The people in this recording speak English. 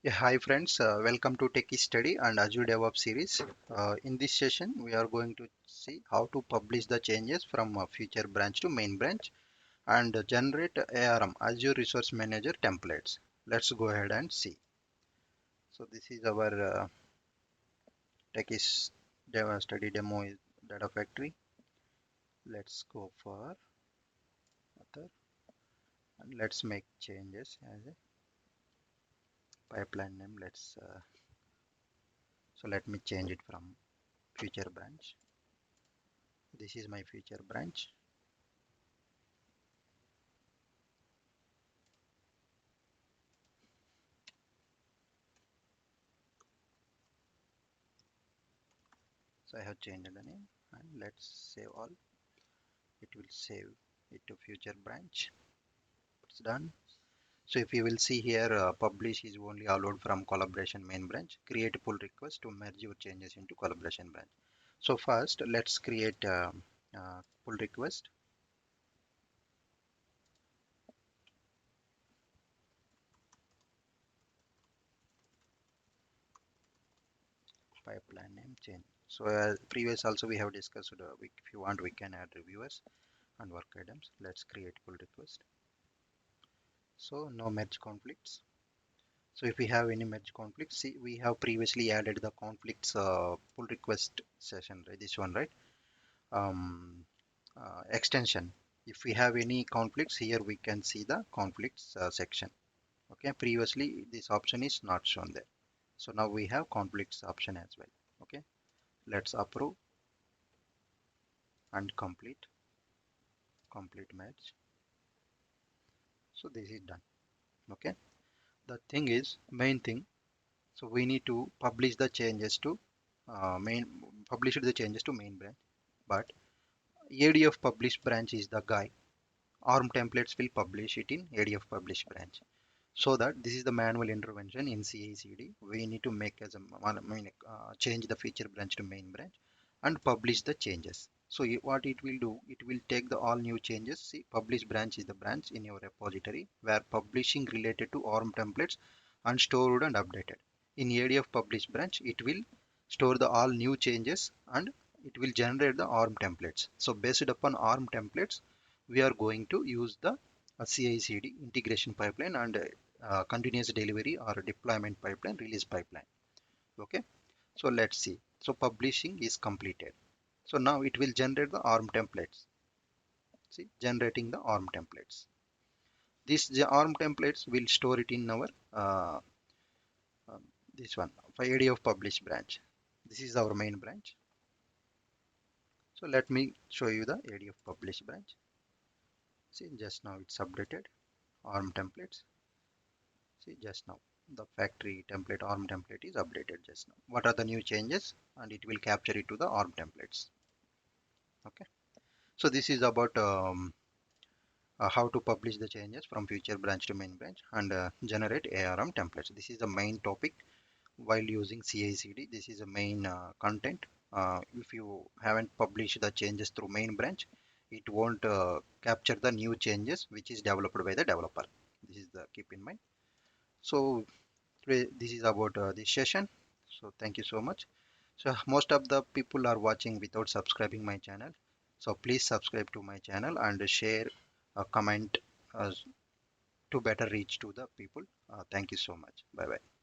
Yeah, hi friends, welcome to Techie Study and Azure DevOps series. In this session, we are going to see how to publish the changes from feature branch to main branch and generate ARM, Azure Resource Manager templates. Let's go ahead and see. So this is our Techie study demo is data factory. Let's go for other and let's make changes as a pipeline name. So let me change it from feature branch. This is my feature branch. So I have changed the name and let's save all. It will save it to future branch. It's done. So if you will see here, publish is only allowed from collaboration main branch. Create a pull request to merge your changes into collaboration branch. So first, let's create a, pull request. Pipeline name change. So previous also we have discussed. If you want, we can add reviewers and work items. Let's create pull request. So no merge conflicts. So if we have any merge conflicts, see, we have previously added the conflicts pull request session, right? This one, right? Um, Extension. If we have any conflicts here, we can see the conflicts section. Okay, previously this option is not shown there. So now we have conflicts option as well. Okay, let's approve and complete merge. So this is done. Okay, the thing is main thing. So we need to publish the changes to publish the changes to main branch, but ADF publish branch is the guy. ARM templates will publish it in ADF publish branch. So that this is the manual intervention in CI/CD. We need to make as a change the feature branch to main branch and publish the changes. So what it will do, it will take the all new changes. See, publish branch is the branch in your repository where publishing related to ARM templates and stored and updated. In ADF publish branch, it will store the all new changes and it will generate the ARM templates. So based upon ARM templates, we are going to use the CI/CD integration pipeline and continuous delivery or deployment pipeline, release pipeline. Okay, so let's see. So publishing is completed. So now it will generate the ARM templates. See, generating the ARM templates. This the ARM templates will store it in our um, this one for ADF publish branch. This is our main branch. So let me show you the ADF publish branch. See, just now it's updated ARM templates. See, just now the factory template ARM template is updated just now. What are the new changes? And it will capture it to the ARM templates. Okay. So this is about how to publish the changes from feature branch to main branch and generate ARM templates. This is the main topic while using CI/CD. This is the main content. If you haven't published the changes through main branch, it won't capture the new changes which is developed by the developer. This is the keep in mind. So this is about this session. So thank you so much. So most of the people are watching without subscribing my channel. So please subscribe to my channel and share a comment uh, to better reach to the people. Thank you so much. Bye bye.